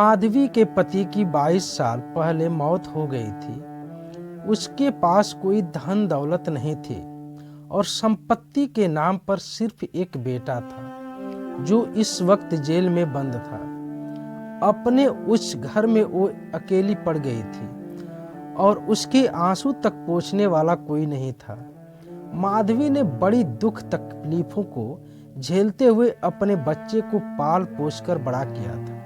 माधवी के पति की 22 साल पहले मौत हो गई थी। उसके पास कोई धन दौलत नहीं थी और संपत्ति के नाम पर सिर्फ एक बेटा था जो इस वक्त जेल में बंद था। अपने उस घर में वो अकेली पड़ गई थी और उसके आंसू तक पोंछने वाला कोई नहीं था। माधवी ने बड़ी दुख तकलीफों को झेलते हुए अपने बच्चे को पाल पोस कर बड़ा किया था।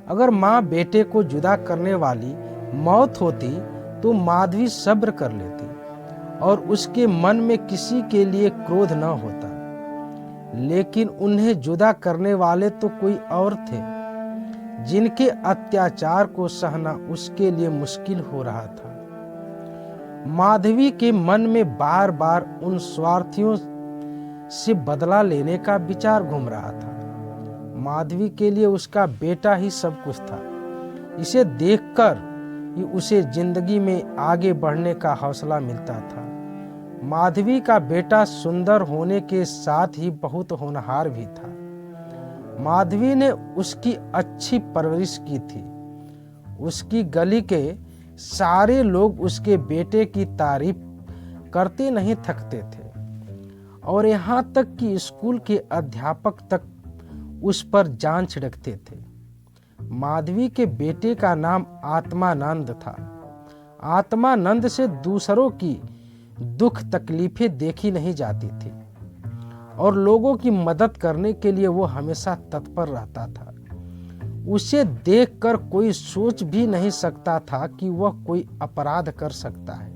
अगर माँ बेटे को जुदा करने वाली मौत होती तो माधवी सब्र कर लेती और उसके मन में किसी के लिए क्रोध न होता, लेकिन उन्हें जुदा करने वाले तो कोई और थे जिनके अत्याचार को सहना उसके लिए मुश्किल हो रहा था। माधवी के मन में बार बार उन स्वार्थियों से बदला लेने का विचार घूम रहा था। माधवी के लिए उसका बेटा ही सब कुछ था। इसे देखकर ही उसे जिंदगी में आगे बढ़ने का हौसला मिलता था। माधवी का बेटा सुंदर होने के साथ ही बहुत होनहार भी था। माधवी ने उसकी अच्छी परवरिश की थी। उसकी गली के सारे लोग उसके बेटे की तारीफ करते नहीं थकते थे और यहाँ तक कि स्कूल के अध्यापक तक उस पर जान छिड़कते थे। माधवी के बेटे का नाम आत्मानंद था। आत्मानंद से दूसरों की दुख तकलीफें देखी नहीं जाती थी और लोगों की मदद करने के लिए वो हमेशा तत्पर रहता था। उसे देखकर कोई सोच भी नहीं सकता था कि वह कोई अपराध कर सकता है।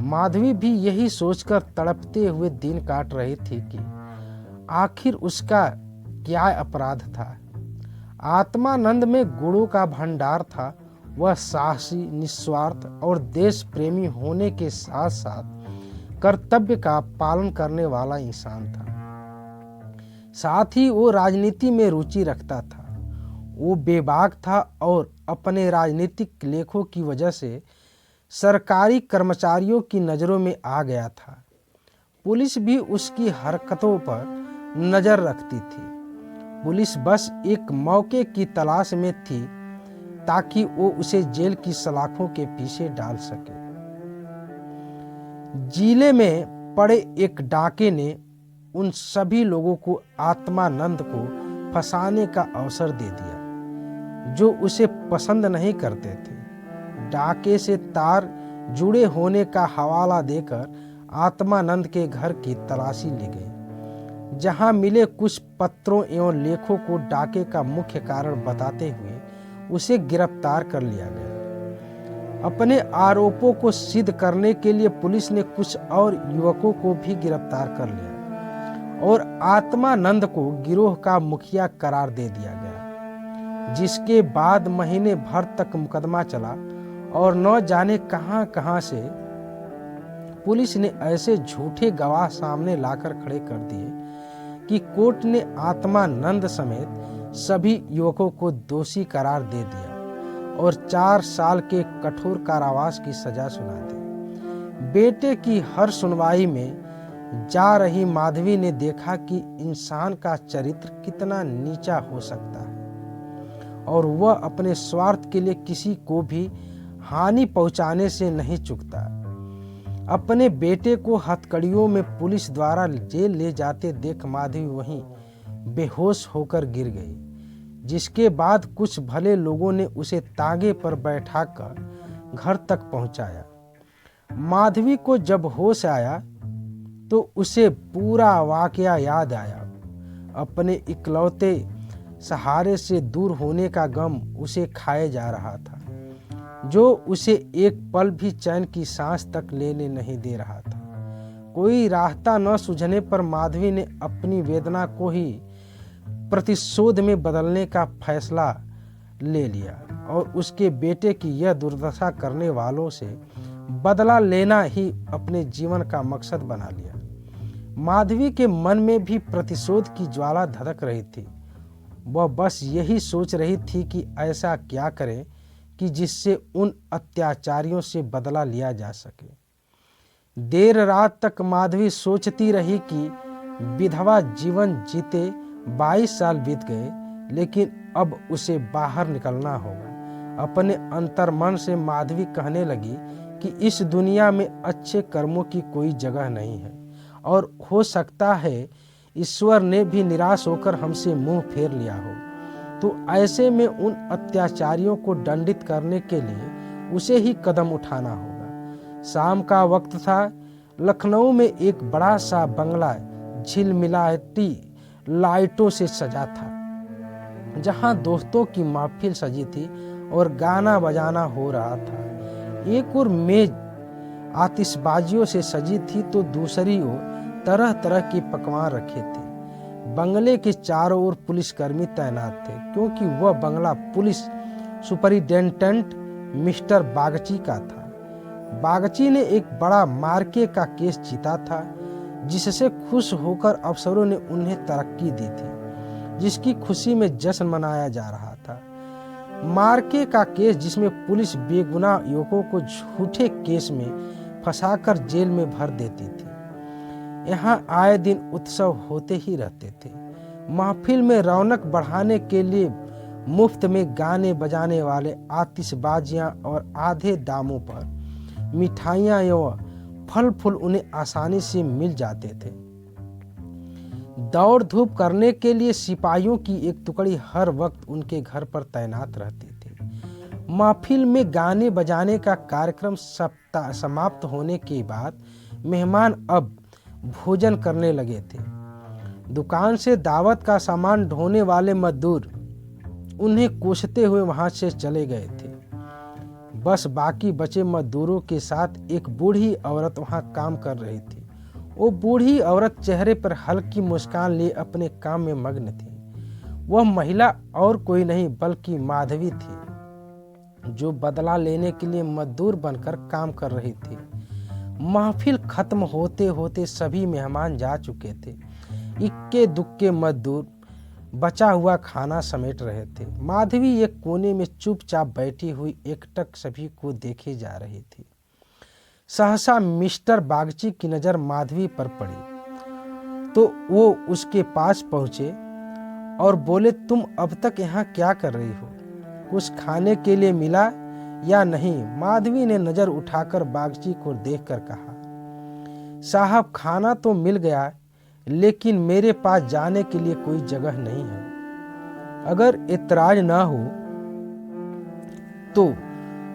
माधवी भी यही सोचकर तड़पते हुए दिन काट रही थी कि आखिर उसका क्या अपराध था। आत्मानंद में गुणों का भंडार था। वह साहसी, निस्वार्थ और देश प्रेमी होने के साथ साथ कर्तव्य का पालन करने वाला इंसान था। साथ ही वो राजनीति में रुचि रखता था। वो बेबाक था और अपने राजनीतिक लेखों की वजह से सरकारी कर्मचारियों की नज़रों में आ गया था। पुलिस भी उसकी हरकतों पर नज़र रखती थी। पुलिस बस एक मौके की तलाश में थी ताकि वो उसे जेल की सलाखों के पीछे डाल सके। जिले में पड़े एक डाके ने उन सभी लोगों को आत्मानंद को फंसाने का अवसर दे दिया जो उसे पसंद नहीं करते थे। डाके से तार जुड़े होने का हवाला देकर आत्मानंद के घर की तलाशी ली गई, जहां मिले कुछ पत्रों एवं लेखों को डाके का मुख्य कारण बताते हुए उसे गिरफ्तार कर लिया गया। अपने आरोपों को सिद्ध करने के लिए पुलिस ने कुछ और युवकों को भी गिरफ्तार कर लिया और आत्मानंद को गिरोह का मुखिया करार दे दिया गया, जिसके बाद महीने भर तक मुकदमा चला और न जाने कहां से पुलिस ने ऐसे झूठे गवाह सामने लाकर खड़े कर दिए कि कोर्ट ने आत्मानंद समेत सभी युवकों को दोषी करार दे दिया और 4 साल के कठोर कारावास की सजा सुना दी। बेटे की हर सुनवाई में जा रही माधवी ने देखा कि इंसान का चरित्र कितना नीचा हो सकता है और वह अपने स्वार्थ के लिए किसी को भी हानि पहुंचाने से नहीं चूकता। अपने बेटे को हथकड़ियों में पुलिस द्वारा जेल ले जाते देख माधवी वहीं बेहोश होकर गिर गई, जिसके बाद कुछ भले लोगों ने उसे तांगे पर बैठाकर घर तक पहुंचाया। माधवी को जब होश आया तो उसे पूरा वाकया याद आया। अपने इकलौते सहारे से दूर होने का गम उसे खाए जा रहा था, जो उसे एक पल भी चैन की सांस तक लेने नहीं दे रहा था। कोई रास्ता न सूझने पर माधवी ने अपनी वेदना को ही प्रतिशोध में बदलने का फैसला ले लिया और उसके बेटे की यह दुर्दशा करने वालों से बदला लेना ही अपने जीवन का मकसद बना लिया। माधवी के मन में भी प्रतिशोध की ज्वाला धधक रही थी। वह बस यही सोच रही थी कि ऐसा क्या करे कि जिससे उन अत्याचारियों से बदला लिया जा सके। देर रात तक माधवी सोचती रही कि विधवा जीवन जीते 22 साल बीत गए, लेकिन अब उसे बाहर निकलना होगा। अपने अंतर्मन से माधवी कहने लगी कि इस दुनिया में अच्छे कर्मों की कोई जगह नहीं है और हो सकता है ईश्वर ने भी निराश होकर हमसे मुंह फेर लिया हो। तो ऐसे में उन अत्याचारियों को दंडित करने के लिए उसे ही कदम उठाना होगा। शाम का वक्त था। लखनऊ में एक बड़ा सा बंगला झिलमिलाती लाइटों से सजा था, जहां दोस्तों की महफिल सजी थी और गाना बजाना हो रहा था। एक और मेज आतिशबाजियों से सजी थी तो दूसरी ओर तरह तरह के पकवान रखे थे। बंगले के चारों ओर पुलिसकर्मी तैनात थे, क्योंकि वह बंगला पुलिस सुपरिटेंडेंट मिस्टर बागची का था। बागची ने एक बड़ा मार्के का केस जीता था, जिससे खुश होकर अफसरों ने उन्हें तरक्की दी थी, जिसकी खुशी में जश्न मनाया जा रहा था। मार्के का केस जिसमें पुलिस बेगुनाह युवकों को झूठे केस में फंसाकर जेल में भर देती थी। यहाँ आए दिन उत्सव होते ही रहते थे। महफिल में रौनक बढ़ाने के लिए मुफ्त में गाने बजाने वाले आतिशबाजियां और आधे दामों पर मिठाइयां एवं फल फूल उन्हें आसानी से मिल जाते थे। दौड़ धूप करने के लिए सिपाहियों की एक टुकड़ी हर वक्त उनके घर पर तैनात रहती थी। महफिल में गाने बजाने का कार्यक्रम समाप्त होने के बाद मेहमान अब भोजन करने लगे थे। दुकान से दावत का सामान ढोने वाले मजदूर उन्हें कोसते हुए वहां से चले गए थे। बस बाकी बचे मजदूरों के साथ एक बूढ़ी औरत वहां काम कर रही थी। वो बूढ़ी औरत चेहरे पर हल्की मुस्कान लिए अपने काम में मग्न थी। वह महिला और कोई नहीं बल्कि माधवी थी, जो बदला लेने के लिए मजदूर बनकर काम कर रही थी। महफिल खत्म होते होते सभी मेहमान जा चुके थे। इक्के दुक्के मजदूर बचा हुआ खाना समेट रहे थे। माधवी एक कोने में चुपचाप बैठी हुई एकटक सभी को देखे जा रही थी। सहसा मिस्टर बागची की नजर माधवी पर पड़ी तो वो उसके पास पहुंचे और बोले, तुम अब तक यहाँ क्या कर रही हो? कुछ खाने के लिए मिला या नहीं? माधवी ने नजर उठाकर बागची को देखकर कहा, साहब खाना तो मिल गया, लेकिन मेरे पास जाने के लिए कोई जगह नहीं है। अगर एतराज ना हो तो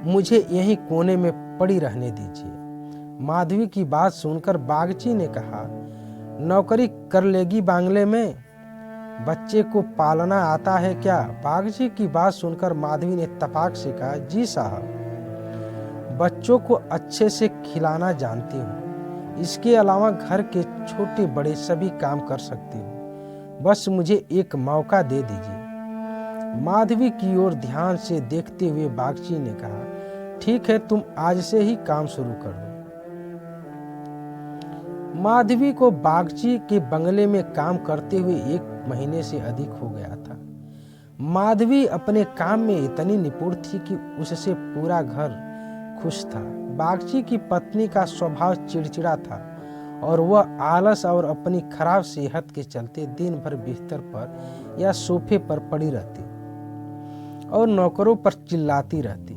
मुझे यहीं कोने में पड़ी रहने दीजिए। माधवी की बात सुनकर बागची ने कहा, नौकरी कर लेगी बांग्ले में? बच्चे को पालना आता है क्या? बागची की बात सुनकर माधवी ने तपाक से कहा, जी साहब, बच्चों को अच्छे से खिलाना जानती हूँ। इसके अलावा घर के छोटे बड़े सभी काम कर सकती हूँ। बस मुझे एक मौका दे दीजिए। माधवी की ओर ध्यान से देखते हुए बागची ने कहा, ठीक है, तुम आज से ही काम शुरू कर दो। माधवी को बागची के बंगले में काम करते हुए 1 महीने से अधिक हो गया था। माधवी अपने काम में इतनी निपुण थी कि उससे पूरा घर खुश था। बागची की पत्नी का स्वभाव चिड़चिड़ा था और वह आलस और अपनी खराब सेहत के चलते दिन भर बिस्तर पर या सोफे पर पड़ी रहती और नौकरों पर चिल्लाती रहती।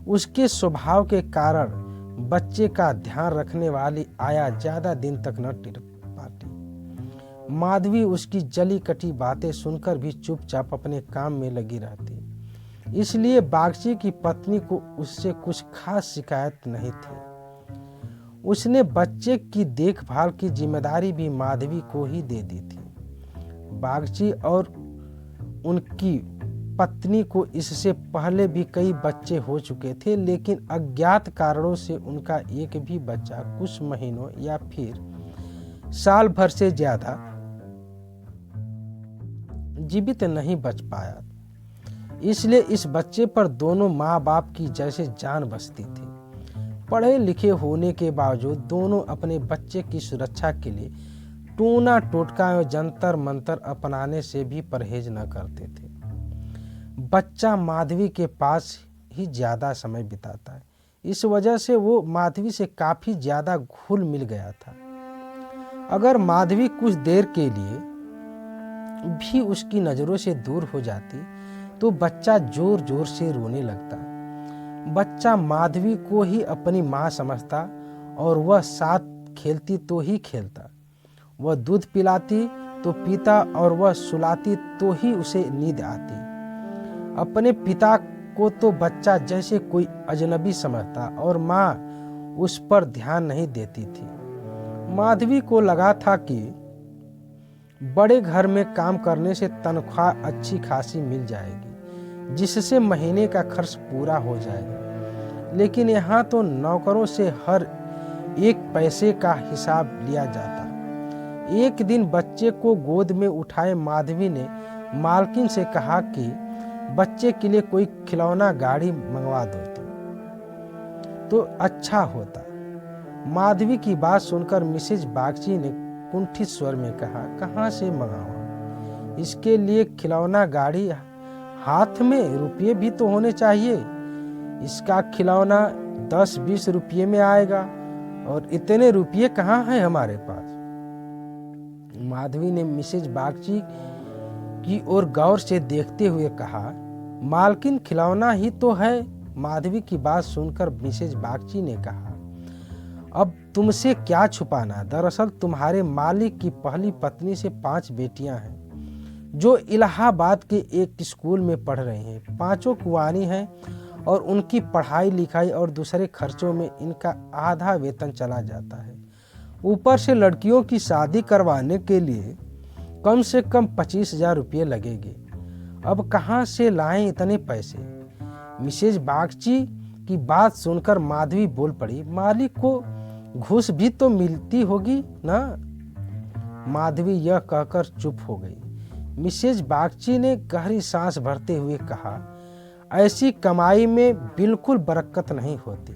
उसके स्वभाव के कारण बच्चे का ध्यान रखने वाली आया ज्यादा दिन तक न टिक पाती। माधवी उसकी जली कटी बातें सुनकर भी चुपचाप अपने काम में लगी रहती। इसलिए बागची की पत्नी को उससे कुछ खास शिकायत नहीं थी। उसने बच्चे की देखभाल की जिम्मेदारी भी माधवी को ही दे दी थी। बागची और उनकी पत्नी को इससे पहले भी कई बच्चे हो चुके थे, लेकिन अज्ञात कारणों से उनका एक भी बच्चा कुछ महीनों या फिर साल भर से ज्यादा जीवित नहीं बच पाया। इसलिए इस बच्चे पर दोनों माँ बाप की जैसे जान बसती थी। पढ़े लिखे होने के बावजूद दोनों अपने बच्चे की सुरक्षा के लिए टूना टोटका और जंतर मंतर अपनाने से भी परहेज न करते थे। बच्चा माधवी के पास ही ज्यादा समय बिताता है। इस वजह से वो माधवी से काफी ज्यादा घुल मिल गया था। अगर माधवी कुछ देर के लिए भी उसकी नजरों से दूर हो जाती तो बच्चा जोर जोर से रोने लगता। बच्चा माधवी को ही अपनी माँ समझता और वह साथ खेलती तो ही खेलता, वह दूध पिलाती तो पीता और वह सुलाती तो ही उसे नींद आती। अपने पिता को तो बच्चा जैसे कोई अजनबी समझता और माँ उस पर ध्यान नहीं देती थी। माधवी को लगा था कि बड़े घर में काम करने से तनख्वाह अच्छी खासी मिल जाएगी, जिससे महीने का खर्च पूरा हो जाएगा, लेकिन यहाँ तो नौकरों से हर एक पैसे का हिसाब लिया जाता। एक दिन बच्चे को गोद में उठाए माधवी ने मालकिन से कहा कि बच्चे के लिए कोई खिलौना गाड़ी मंगवा दो तो अच्छा होता। माधवी की बात सुनकर मिसेज बागची ने कुंठित स्वर में कहा, कहाँ से मंगाऊं? इसके लिए खिलौना गाड़ी हाथ में रुपये भी तो होने चाहिए। इसका खिलौना 10-20 रुपये में आएगा और इतने रुपये कहाँ हैं हमारे पास। माधवी ने मिसेज बागची की ओर गौर से देखते हुए कहा, मालकिन खिलौना ही तो है। माधवी की बात सुनकर मिसेज बागची ने कहा, अब तुमसे क्या छुपाना, दरअसल तुम्हारे मालिक की पहली पत्नी से 5 बेटियां हैं जो इलाहाबाद के एक स्कूल में पढ़ रही हैं। 5 कुंवारी हैं और उनकी पढ़ाई लिखाई और दूसरे खर्चों में इनका आधा वेतन चला जाता है। ऊपर से लड़कियों की शादी करवाने के लिए कम से कम 25,000 रुपये लगेंगे। अब कहाँ से लाएं इतने पैसे? मिसेज बागची की बात सुनकर माधवी बोल पड़ी, मालिक को घूस भी तो मिलती होगी ना। माधवी यह कहकर चुप हो गई। मिसेज बागची ने गहरी सांस भरते हुए कहा, ऐसी कमाई में बिल्कुल बरकत नहीं होती।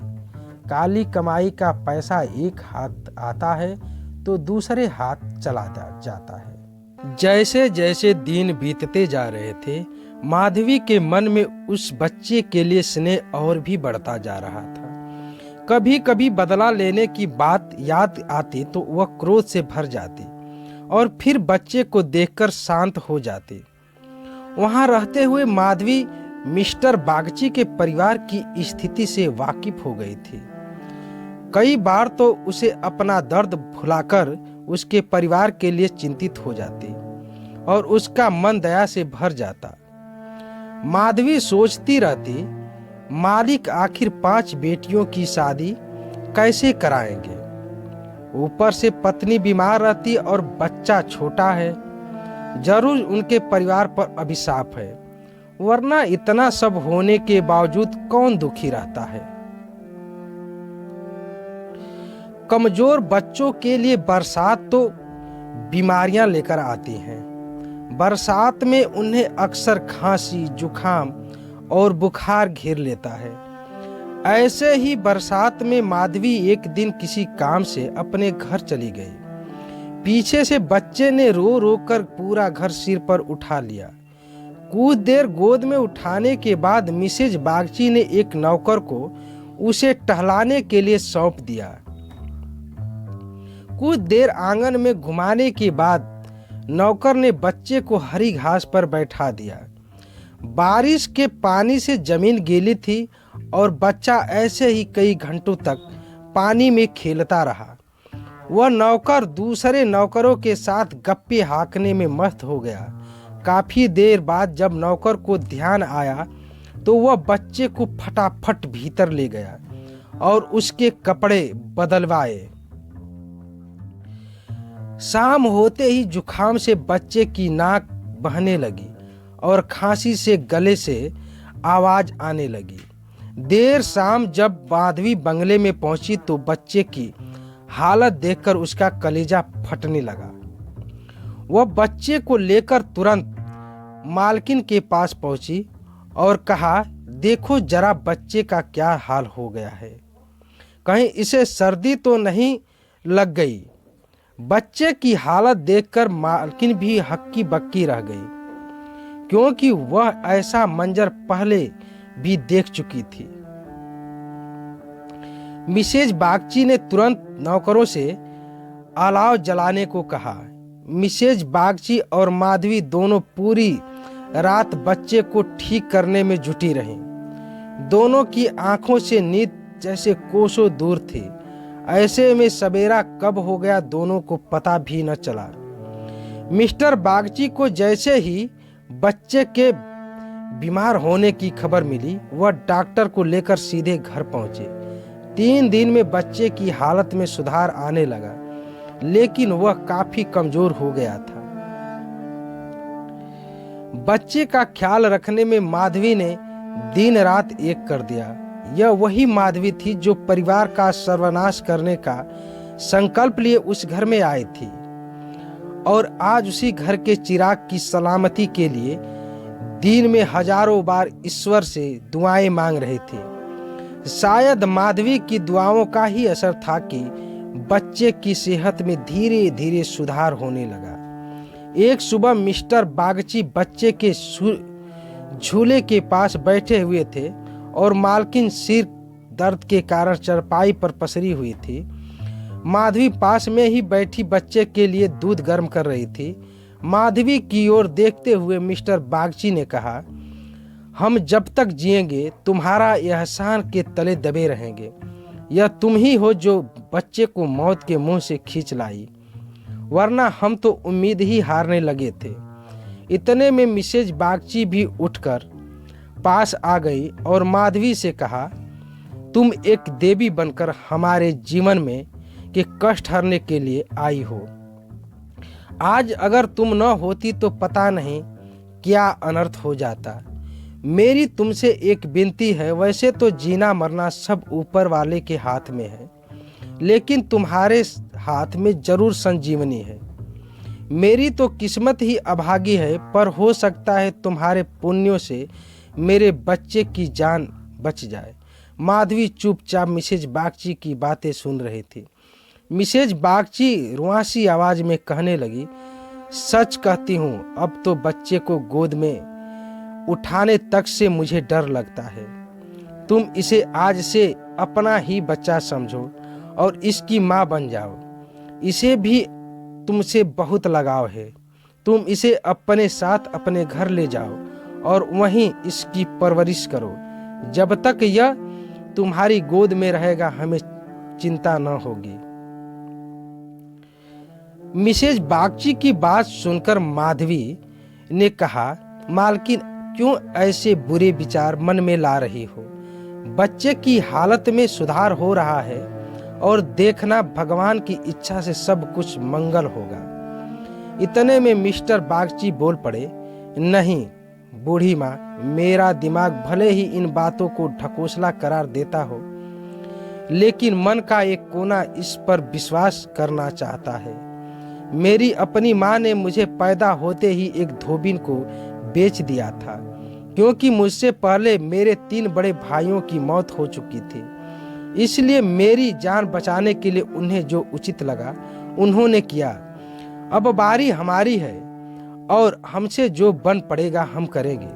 काली कमाई का पैसा एक हाथ आता है तो दूसरे हाथ चला जाता है। जैसे जैसे दिन बीतते जा रहे थे, माधवी के मन में उस बच्चे के लिए स्नेह और भी बढ़ता जा रहा था। कभी कभी बदला लेने की बात याद आती तो वह क्रोध से भर जाती और फिर बच्चे को देखकर शांत हो जाती। वहां रहते हुए माधवी मिस्टर बागची के परिवार की स्थिति से वाकिफ हो गई थी। कई बार तो उसे अपना दर्द भुलाकर उसके परिवार के लिए चिंतित हो जाती और उसका मन दया से भर जाता। माधवी सोचती रहती, मालिक आखिर 5 बेटियों की शादी कैसे कराएंगे? ऊपर से पत्नी बीमार रहती और बच्चा छोटा है। जरूर उनके परिवार पर अभिशाप है, वरना इतना सब होने के बावजूद कौन दुखी रहता है। कमजोर बच्चों के लिए बरसात तो बीमारियां लेकर आती हैं। बरसात में उन्हें अक्सर खांसी, जुखाम और बुखार घेर लेता है। ऐसे ही बरसात में माधवी एक दिन किसी काम से अपने घर चली गई। पीछे से बच्चे ने रो रो कर पूरा घर सिर पर उठा लिया। कुछ देर गोद में उठाने के बाद मिसेज बागची ने एक नौकर को उसे टहलाने के लिए सौंप दिया। कुछ देर आंगन में घुमाने के बाद नौकर ने बच्चे को हरी घास पर बैठा दिया। बारिश के पानी से जमीन गीली थी और बच्चा ऐसे ही कई घंटों तक पानी में खेलता रहा। वह नौकर दूसरे नौकरों के साथ गप्पे हाँकने में मस्त हो गया। काफी देर बाद जब नौकर को ध्यान आया तो वह बच्चे को फटाफट भीतर ले गया और उसके कपड़े बदलवाए। शाम होते ही जुखाम से बच्चे की नाक बहने लगी और खांसी से गले से आवाज आने लगी। देर शाम जब माधवी बंगले में पहुंची तो बच्चे की हालत देखकर उसका कलेजा फटने लगा। वह बच्चे को लेकर तुरंत मालकिन के पास पहुंची और कहा, देखो जरा बच्चे का क्या हाल हो गया है, कहीं इसे सर्दी तो नहीं लग गई। बच्चे की हालत देखकर मालकिन भी हक्की बक्की रह गई, क्योंकि वह ऐसा मंजर पहले भी देख चुकी थी। मिसेज बागची ने तुरंत नौकरों से अलाव जलाने को कहा। मिसेज बागची और माधवी दोनों पूरी रात बच्चे को ठीक करने में जुटी रहीं। दोनों की आंखों से नींद जैसे कोसों दूर थी। ऐसे में सवेरा कब हो गया दोनों को पता भी न चला। मिस्टर बागची को जैसे ही बच्चे के बीमार होने की खबर मिली, वह डॉक्टर को लेकर सीधे घर पहुंचे। 3 दिन में बच्चे की हालत में सुधार आने लगा, लेकिन वह काफी कमजोर हो गया था। बच्चे का ख्याल रखने में माधवी ने दिन रात एक कर दिया। यह वही माधवी थी जो परिवार का सर्वनाश करने का संकल्प लिए उस घर में आई थी और आज उसी घर के चिराग की सलामती के लिए दिन में हजारों बार ईश्वर से दुआएं मांग रहे थे। शायद माधवी की दुआओं का ही असर था कि बच्चे की सेहत में धीरे धीरे सुधार होने लगा। एक सुबह मिस्टर बागची बच्चे के झूले के पास बैठे हुए थे और मालकिन सिर दर्द के कारण चारपाई पर पसरी हुई थी। माधवी पास में ही बैठी बच्चे के लिए दूध गर्म कर रही थी। माधवी की ओर देखते हुए मिस्टर बागची ने कहा, हम जब तक जिएंगे तुम्हारा एहसान के तले दबे रहेंगे। यह तुम ही हो जो बच्चे को मौत के मुंह से खींच लाई, वरना हम तो उम्मीद ही हारने लगे थे। इतने में मिसेज बागची भी उठकर पास आ गई और माधवी से कहा, तुम एक देवी बनकर हमारे जीवन में के कष्ट हरने के लिए आई हो। आज अगर तुम न होती तो पता नहीं क्या अनर्थ हो जाता। मेरी तुमसे एक विनती है, वैसे तो जीना मरना सब ऊपर वाले के हाथ में है, लेकिन तुम्हारे हाथ में जरूर संजीवनी है। मेरी तो किस्मत ही अभागी है, पर हो सकता है तुम्हारे पुण्यों से मेरे बच्चे की जान बच जाए। माधवी चुपचाप मिसेज बागची की बातें सुन रही थी। मिसेज बागची रुआसी आवाज में कहने लगी, सच कहती हूँ, अब तो बच्चे को गोद में उठाने तक से मुझे डर लगता है। तुम इसे आज से अपना ही बच्चा समझो और इसकी माँ बन जाओ। इसे भी तुमसे बहुत लगाव है। तुम इसे अपने साथ अपने घर ले जाओ और वहीं इसकी परवरिश करो। जब तक यह तुम्हारी गोद में रहेगा हमें चिंता न होगी। मिसेज बागची की बात सुनकर माधवी ने कहा, मालकिन क्यों ऐसे बुरे विचार मन में ला रही हो? बच्चे की हालत में सुधार हो रहा है और देखना भगवान की इच्छा से सब कुछ मंगल होगा। इतने में मिस्टर बागची बोल पड़े, नहीं बूढ़ी माँ, मेरा दिमाग भले ही इन बातों को ढकोसला करार देता हो, लेकिन मन का एक कोना इस पर विश्वास करना चाहता है। मेरी अपनी माँ ने मुझे पैदा होते ही एक धोबिन को बेच दिया था, क्योंकि मुझसे पहले मेरे 3 बड़े भाइयों की मौत हो चुकी थी। इसलिए मेरी जान बचाने के लिए उन्हें जो उचित लगा उन्होंने किया। अब बारी हमारी है और हमसे जो बन पड़ेगा हम करेंगे।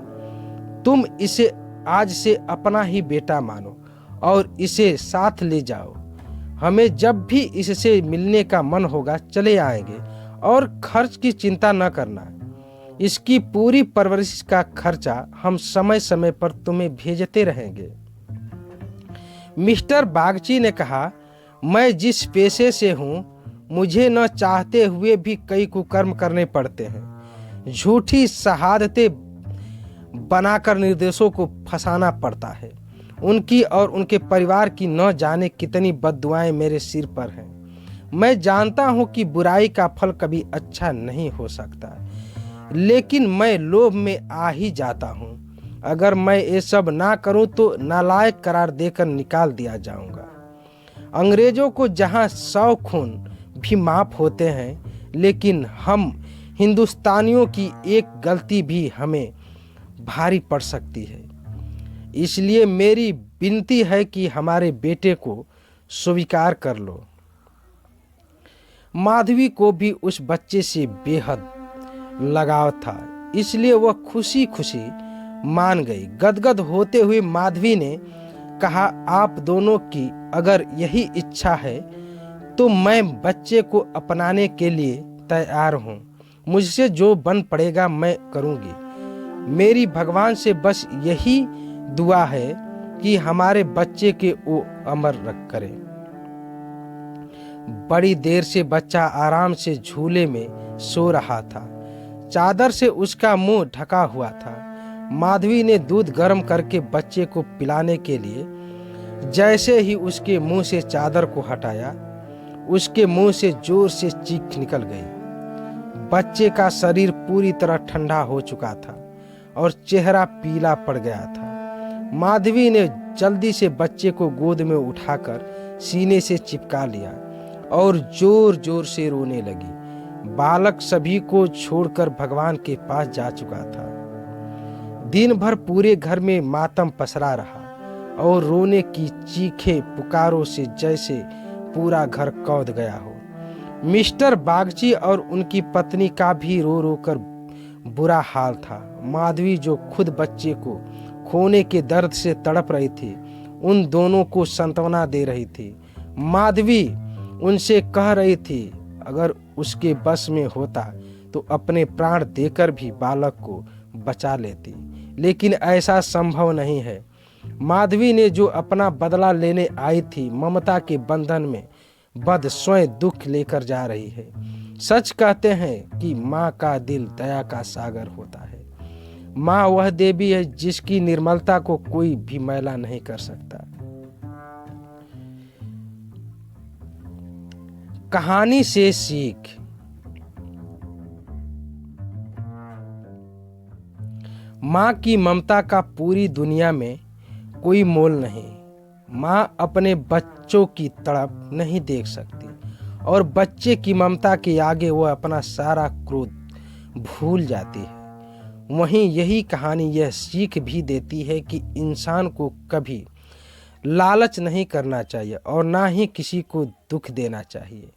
तुम इसे आज से अपना ही बेटा मानो और इसे साथ ले जाओ। हमें जब भी इससे मिलने का मन होगा चले आएंगे और खर्च की चिंता न करना। इसकी पूरी परवरिश का खर्चा हम समय समय पर तुम्हें भेजते रहेंगे। मिस्टर बागची ने कहा, मैं जिस पेशे से हूँ मुझे न चाहते हुए भी कई कुकर्म करने पड़ते हैं। झूठी शहादतें बनाकर निर्दोषों को फंसाना पड़ता है। उनकी और उनके परिवार की न जाने कितनी बद्दुआएं मेरे सिर पर हैं। मैं जानता हूं कि बुराई का फल कभी अच्छा नहीं हो सकता, लेकिन मैं लोभ में आ ही जाता हूं। अगर मैं ये सब ना करूं तो नालायक करार देकर निकाल दिया जाऊंगा। अंग्रेजों को जहां 100 खून भी माफ होते हैं, लेकिन हम हिंदुस्तानियों की एक गलती भी हमें भारी पड़ सकती है। इसलिए मेरी विनती है कि हमारे बेटे को स्वीकार कर लो। माधवी को भी उस बच्चे से बेहद लगाव था, इसलिए वह खुशी खुशी मान गई। गदगद होते हुए माधवी ने कहा, आप दोनों की अगर यही इच्छा है तो मैं बच्चे को अपनाने के लिए तैयार हूँ। मुझसे जो बन पड़ेगा मैं करूँगी। मेरी भगवान से बस यही दुआ है कि हमारे बच्चे के वो अमर रख करे। बड़ी देर से बच्चा आराम से झूले में सो रहा था। चादर से उसका मुंह ढका हुआ था। माधवी ने दूध गर्म करके बच्चे को पिलाने के लिए जैसे ही उसके मुंह से चादर को हटाया, उसके मुंह से जोर से चीख निकल गई। बच्चे का शरीर पूरी तरह ठंडा हो चुका था और चेहरा पीला पड़ गया था। माधवी ने जल्दी से बच्चे को गोद में उठाकर सीने से चिपका लिया और जोर जोर से रोने लगी। बालक सभी को छोड़कर भगवान के पास जा चुका था। दिन भर पूरे घर में मातम पसरा रहा और रोने की चीखें पुकारों से जैसे पूरा घर कौंध गया हो। मिस्टर बागची और उनकी पत्नी का भी रो रो कर बुरा हाल था। माधवी जो खुद बच्चे को खोने के दर्द से तड़प रही थी, उन दोनों को सांत्वना दे रही थी। माधवी उनसे कह रही थी अगर उसके बस में होता तो अपने प्राण देकर भी बालक को बचा लेती, लेकिन ऐसा संभव नहीं है। माधवी ने जो अपना बदला लेने आई थी, ममता के बंधन में बंध स्वयं दुख लेकर जा रही है। सच कहते हैं कि माँ का दिल दया का सागर होता है। माँ वह देवी है जिसकी निर्मलता को कोई भी मैला नहीं कर सकता। कहानी से सीख। माँ की ममता का पूरी दुनिया में कोई मोल नहीं। माँ अपने बच्चों की तड़प नहीं देख सकती और बच्चे की ममता के आगे वह अपना सारा क्रोध भूल जाती है। वहीं यही कहानी यह सीख भी देती है कि इंसान को कभी लालच नहीं करना चाहिए और ना ही किसी को दुख देना चाहिए।